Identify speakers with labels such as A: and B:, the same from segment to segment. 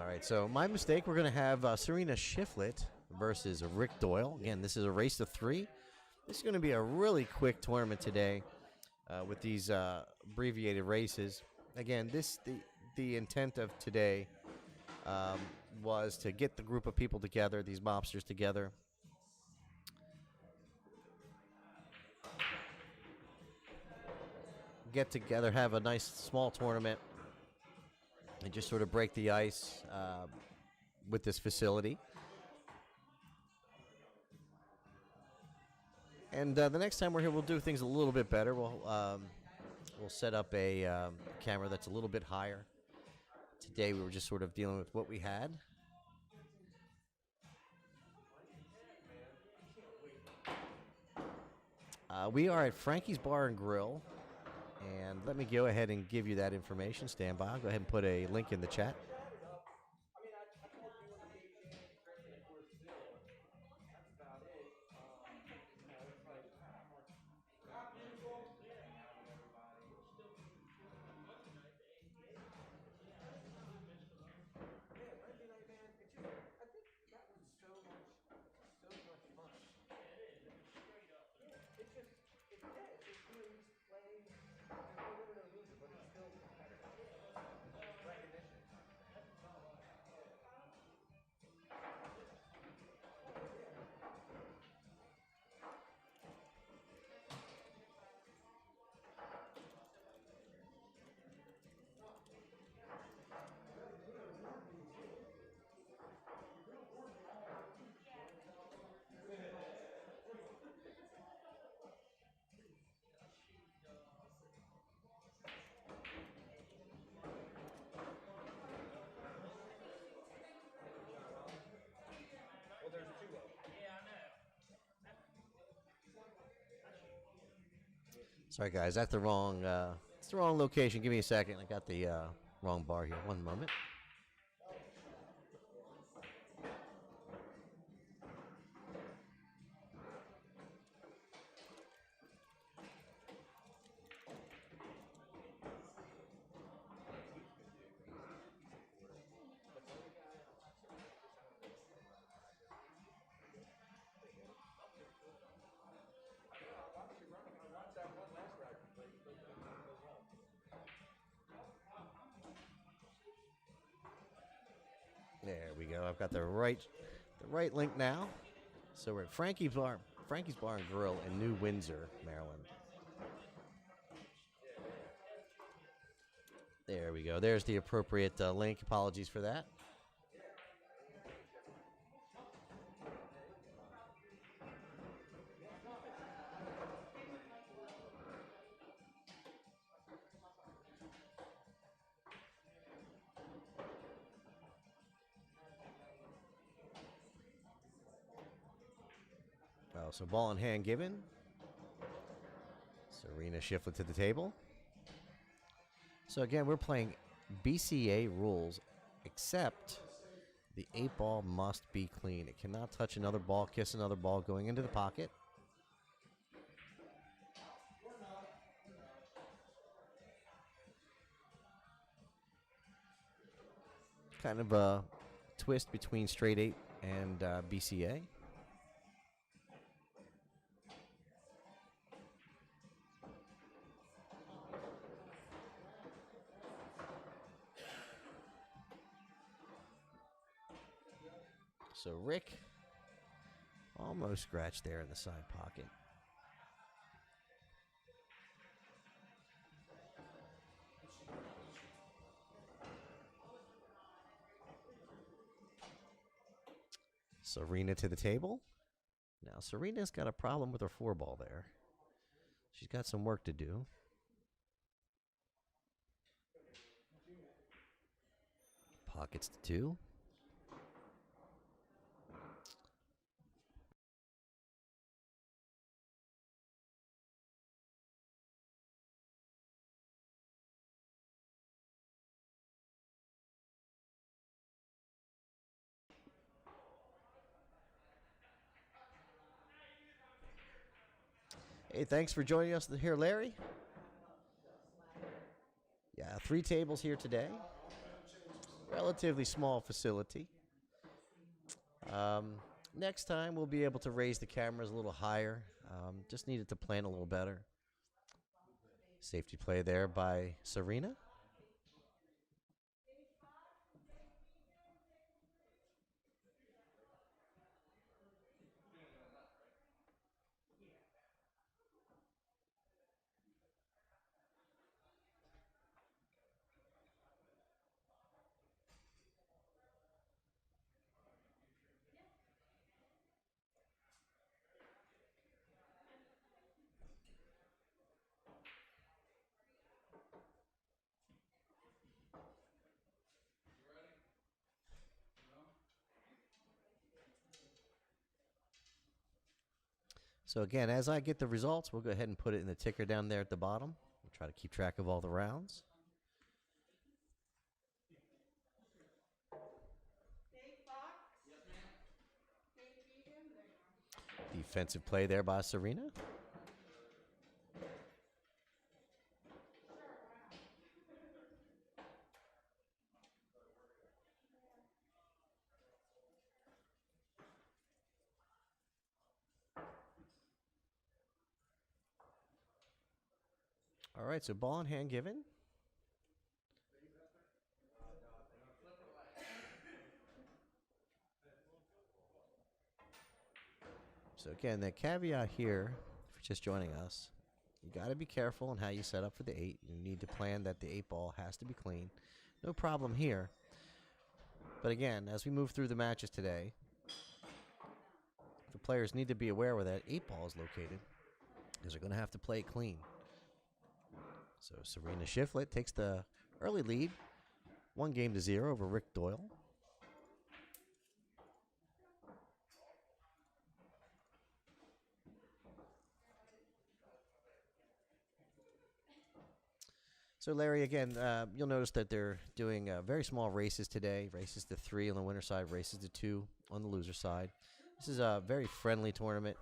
A: right, so my mistake. We're going to have Serena Shiflett versus Rick Doyle. Again, this is a race to 3. This is going to be a really quick tournament today with these abbreviated races. Again, the intent of today um, was to get the group of people together, these mobsters together. Get together, have a nice small tournament, and just sort of break the ice with this facility. And the next time we're here, we'll do things a little bit better. We'll set up a camera that's a little bit higher. Today we were just sort of dealing with what we had. We are at Frankie's Bar and Grill, and let me go ahead and give you that information. Stand by. I'll go ahead and put a link in the chat. Sorry, guys, that's the wrong. It's the wrong location. Give me a second. I got the wrong bar here. One moment. There we go. I've got the right link now. So we're at Frankie's Bar and Grill in New Windsor, Maryland. There we go. There's the appropriate link. Apologies for that. Oh, so ball in hand given. Serena Shiflett to the table. So again, we're playing BCA rules, except the 8-ball must be clean. It cannot touch another ball, kiss another ball going into the pocket. Kind of a twist between straight 8 and BCA. So Rick almost scratched there in the side pocket. Serena to the table. Now Serena's got a problem with her 4-ball there. She's got some work to do. Pockets to 2. Hey, thanks for joining us here, Larry. Yeah, 3 tables here today. relatively small facility. Um, Next time we'll be able to raise the cameras a little higher. Just needed to plan a little better. Safety play there by Serena. So again, as I get the results, we'll go ahead and put it in the ticker down there at the bottom. We'll try to keep track of all the rounds. Defensive play there by Serena. All right, so ball in hand given. So again, the caveat here, if you're just joining us, you got to be careful on how you set up for the 8. You need to plan that the 8 ball has to be clean. No problem here. But again, as we move through the matches today, the players need to be aware where that 8 ball is located, because they're going to have to play it clean. So Serena Shiflett takes the early lead, 1-0 over Rick Doyle. So Larry, again, you'll notice that they're doing very small races today. Races to 3 on the winner side, races to 2 on the loser side. This is a very friendly tournament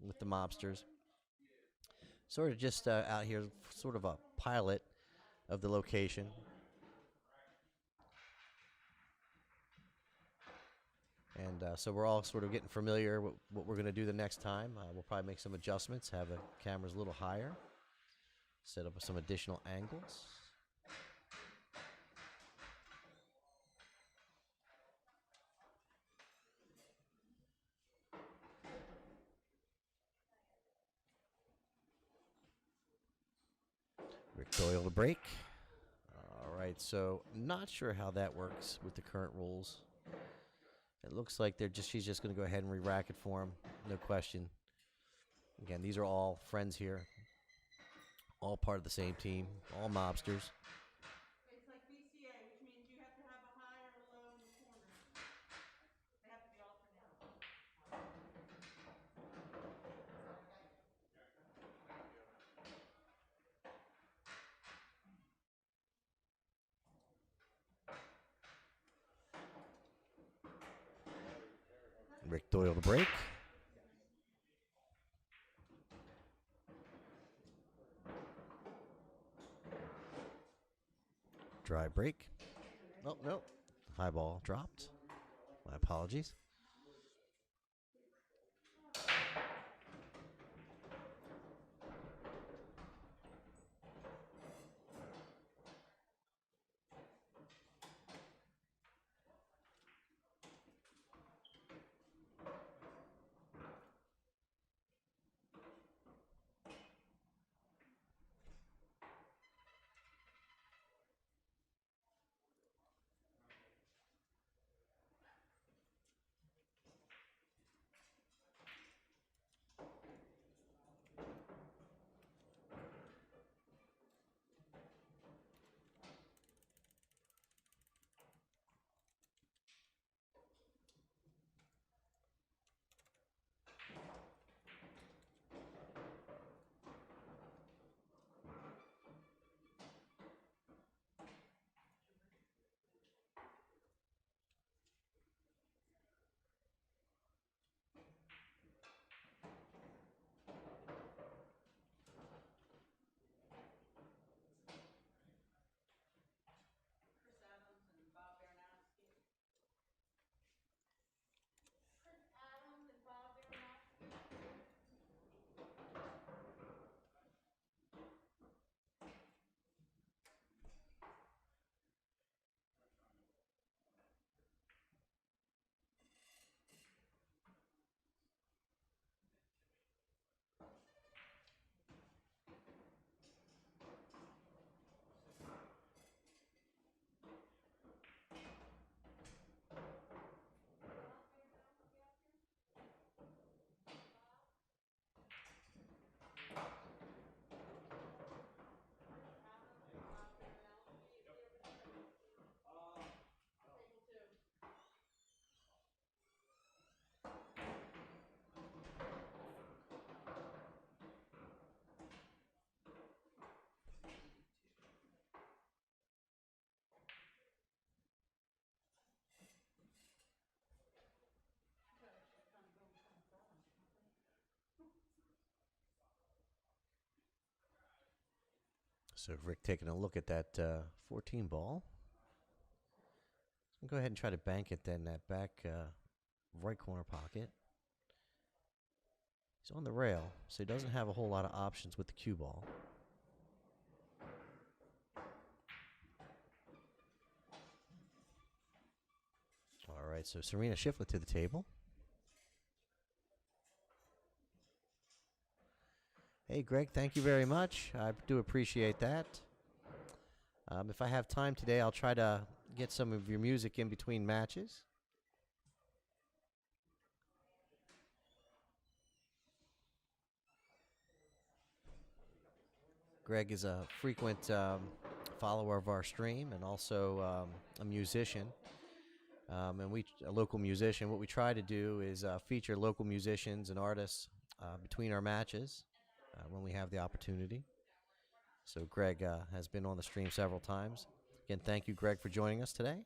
A: with the mobsters. Sort of just out here, sort of a pilot of the location. And so we're all sort of getting familiar with what we're going to do the next time. We'll probably make some adjustments, have the cameras a little higher, set up some additional angles. Rick Doyle to break. All right, so not sure how that works with the current rules. It looks like she's just going to go ahead and re-rack it for him, no question. Again, these are all friends here, all part of the same team, all mobsters.
B: It's like BCA, which means you have to have a high or a low in the corner. They have to be alternate.
A: Rick Doyle to break. Dry break. Oh, no. High ball dropped. My apologies. So Rick taking a look at that 14 ball. Go ahead and try to bank it then, that back right corner pocket. He's on the rail, so he doesn't have a whole lot of options with the cue ball. All right, so Serena Shiflett to the table. Hey, Greg, thank you very much. I do appreciate that. If I have time today, I'll try to get some of your music in between matches. Greg is a frequent follower of our stream and also a musician. And a local musician. What we try to do is feature local musicians and artists between our matches when we have the opportunity. So Greg has been on the stream several times. Again, thank you, Greg, for joining us today.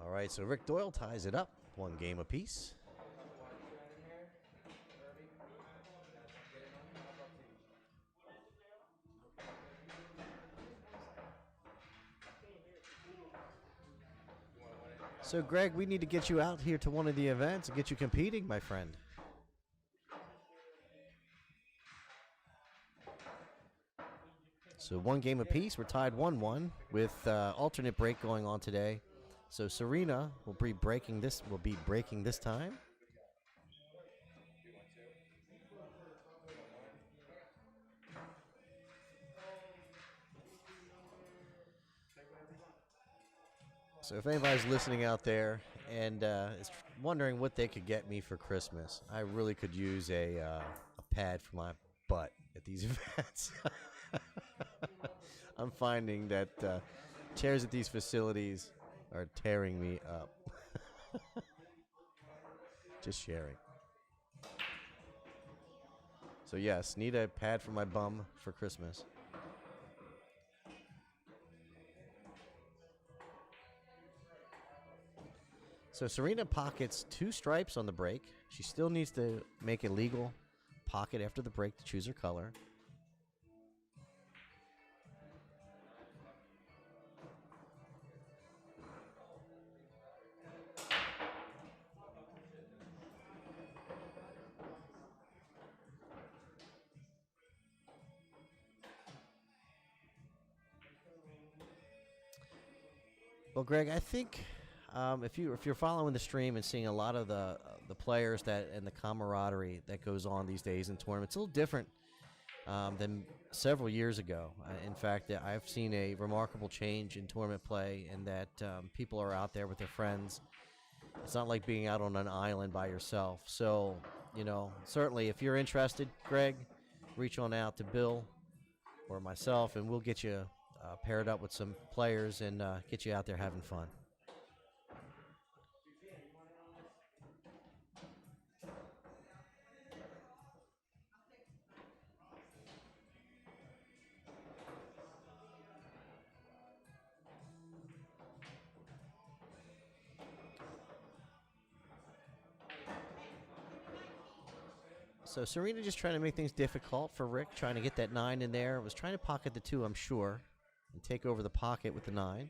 A: All right, so Rick Doyle ties it up, 1 game apiece. So, Greg, we need to get you out here to one of the events and get you competing, my friend. So 1 game apiece. We're tied 1-1 with alternate break going on today. So Serena will be breaking this. Time. So if anybody's listening out there and is wondering what they could get me for Christmas, I really could use a pad for my butt at these events. I'm finding that chairs at these facilities are tearing me up. Just sharing. So yes, need a pad for my bum for Christmas. So Serena pockets 2 stripes on the break. She still needs to make a legal pocket after the break to choose her color. Well, Greg, I think if you're following the stream and seeing a lot of the players and the camaraderie that goes on these days in tournaments, it's a little different than several years ago. In fact, I've seen a remarkable change in tournament play in that people are out there with their friends. It's not like being out on an island by yourself. So, certainly if you're interested, Greg, reach on out to Bill or myself, and we'll get you paired up with some players and get you out there having fun. So Serena just trying to make things difficult for Rick, trying to get that 9 in there. Was trying to pocket the 2, I'm sure, and take over the pocket with the 9.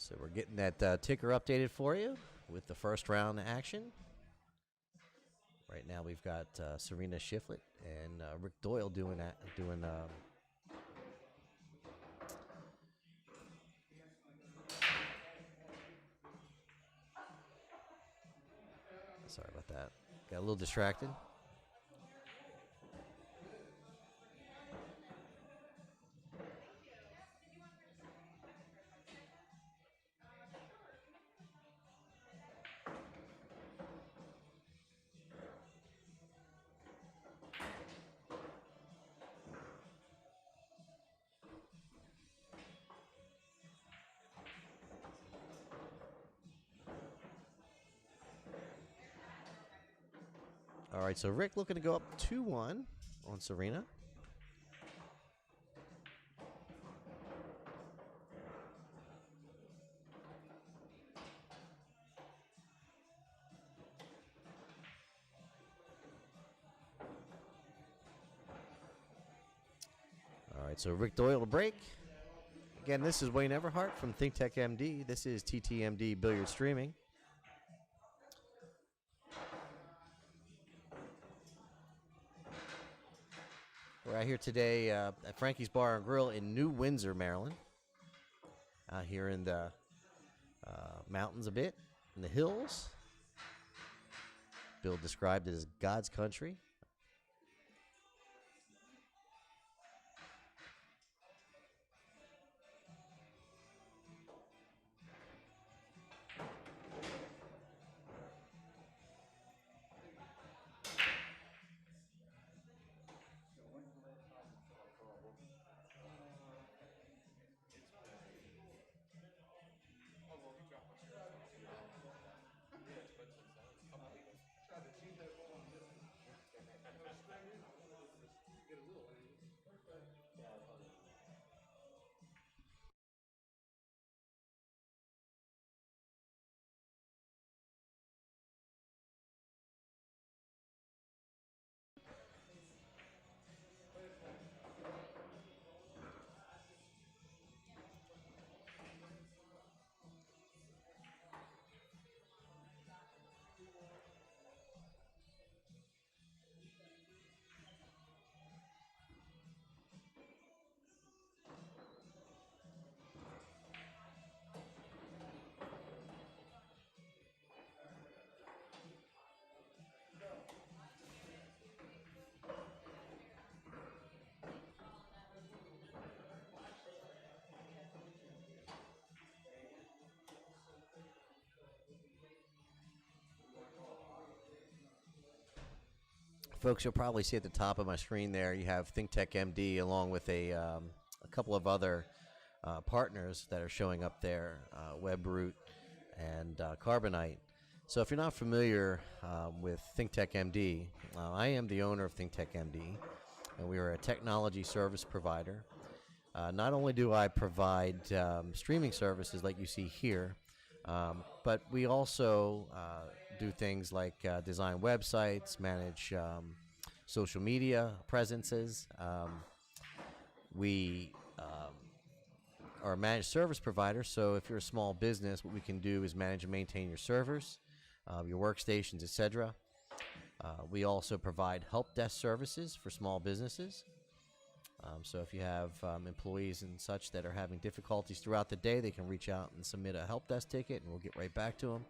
A: So we're getting that ticker updated for you with the first round action. Right now we've got Serena Shiflett and Rick Doyle doing that. Sorry about that. Got a little distracted. All right, so Rick looking to go up 2-1 on Serena. All right, so Rick Doyle to break. Again, this is Wayne Everhart from ThinkTech MD. This is TTMD Billiard Streaming. We're out here today at Frankie's Bar and Grill in New Windsor, Maryland. Out here in the mountains a bit, in the hills. Bill described it as God's country. Folks, you'll probably see at the top of my screen there, you have ThinkTech MD along with a couple of other partners that are showing up there, WebRoot and Carbonite. So if you're not familiar with ThinkTech MD, I am the owner of ThinkTech MD, and we are a technology service provider. Not only do I provide streaming services like you see here, but we also do things like design websites, manage social media presences. We are a managed service provider, so if you're a small business, what we can do is manage and maintain your servers, your workstations, etc. We also provide help desk services for small businesses. So if you have employees and such that are having difficulties throughout the day, they can reach out and submit a help desk ticket, and we'll get right back to them.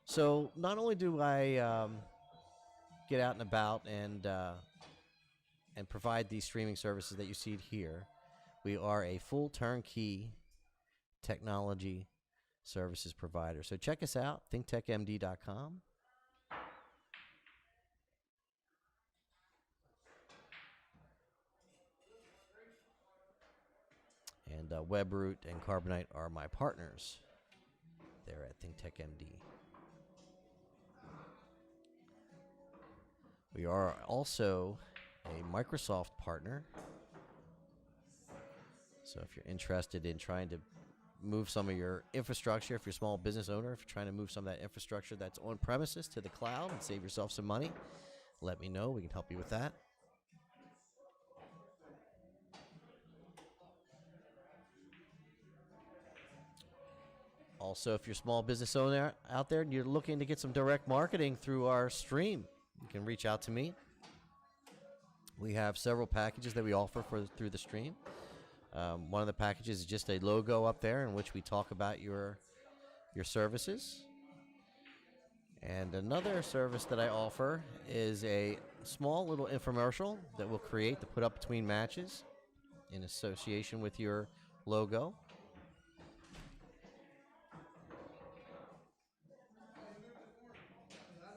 A: So not only do I get out and about and provide these streaming services that you see here, we are a full turnkey technology services provider. So check us out, thinktechmd.com. And WebRoot and Carbonite are my partners there at ThinkTech MD. We are also a Microsoft partner. So if you're interested in trying to move some of your infrastructure, if you're a small business owner, if you're trying to move some of that infrastructure that's on premises to the cloud and save yourself some money, let me know. We can help you with that. Also, if you're a small business owner out there and you're looking to get some direct marketing through our stream, you can reach out to me. We have several packages that we offer through the stream. One of the packages is just a logo up there in which we talk about your services. And another service that I offer is a small little infomercial that we'll create to put up between matches in association with your logo.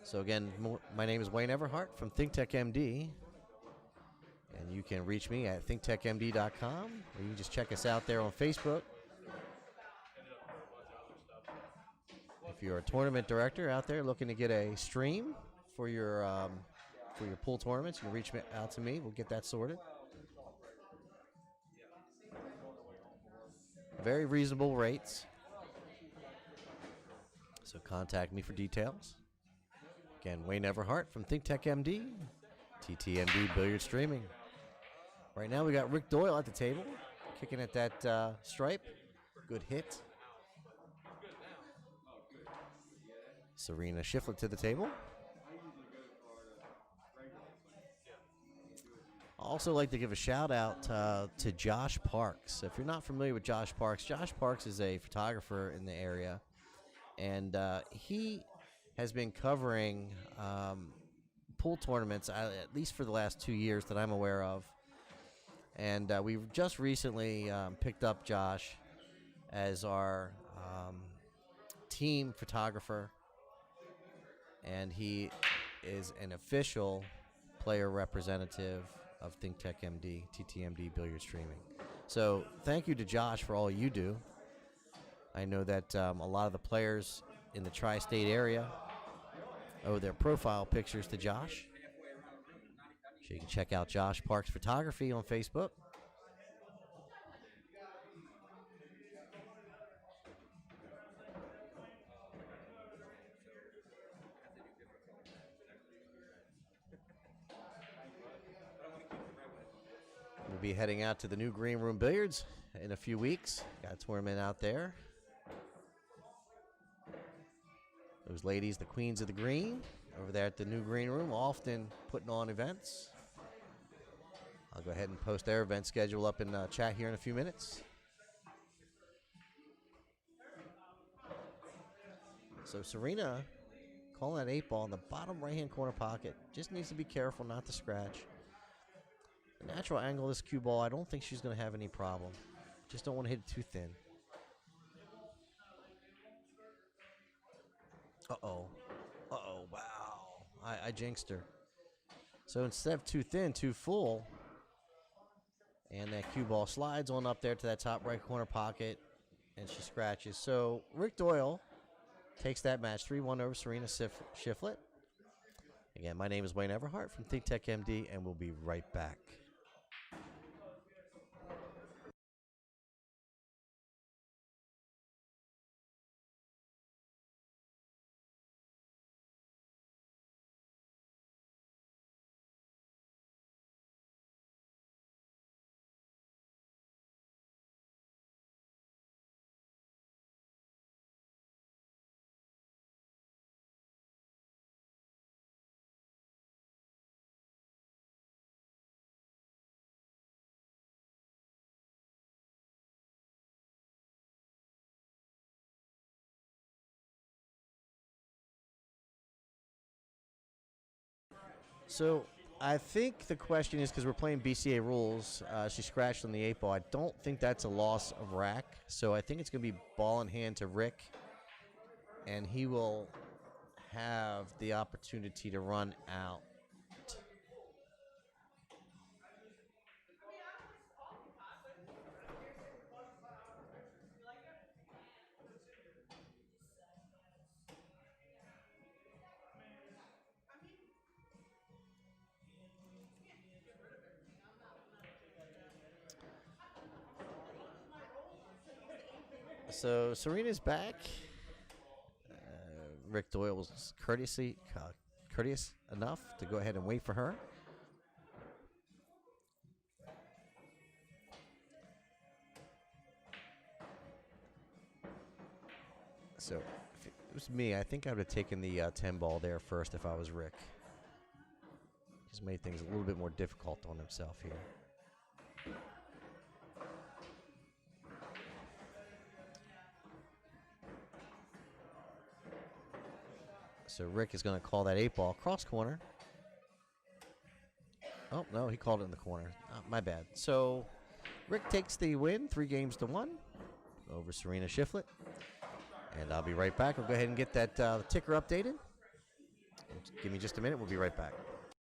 A: So again, my name is Wayne Everhart from ThinkTechMD, and you can reach me at thinktechmd.com, or you can just check us out there on Facebook. If you're a tournament director out there looking to get a stream for your pool tournaments, you can reach out to me. We'll get that sorted. Very reasonable rates. So contact me for details. Again, Wayne Everhart from ThinkTechMD, TTMD Billiard Streaming. Right now we got Rick Doyle at the table, kicking at that stripe. Good hit. Serena Shiflett to the table. I also like to give a shout out to Josh Parks. If you're not familiar with Josh Parks is a photographer in the area, and he has been covering pool tournaments at least for the last 2 years that I'm aware of. And we've just recently picked up Josh as our team photographer, and he is an official player representative of ThinkTechMD, TTMD Billiard Streaming. So thank you to Josh for all you do. I know that a lot of the players in the tri-state area owe their profile pictures to Josh. So you can check out Josh Parks Photography on Facebook. We'll be heading out to the new Green Room Billiards in a few weeks. Got a tournament out there. Those ladies, the queens of the green, over there at the new Green Room, often putting on events. I'll go ahead and post their event schedule up in chat here in a few minutes. So Serena calling that 8-ball in the bottom right-hand corner pocket. Just needs to be careful not to scratch. The natural angle of this cue ball, I don't think she's going to have any problem. Just don't want to hit it too thin. Uh-oh. Uh-oh, wow. I jinxed her. So instead of too thin, too full. And that cue ball slides on up there to that top right corner pocket, and she scratches. So Rick Doyle takes that match 3-1 over Serena Shiflett. Again, my name is Wayne Everhart from ThinkTechMD, and we'll be right back. So I think the question is, because we're playing BCA rules, she scratched on the 8-ball. I don't think that's a loss of rack. So I think it's going to be ball in hand to Rick, and he will have the opportunity to run out. So Serena's back. Rick Doyle was courteous enough to go ahead and wait for her. So if it was me, I think I would have taken the 10 ball there first if I was Rick. He's made things a little bit more difficult on himself here. So Rick is going to call that 8 ball cross corner. Oh, no, he called it in the corner. My bad. So Rick takes the win, 3-1 over Serena Shiflett. And I'll be right back. I'll go ahead and get that ticker updated. Give me just a minute. We'll be right back.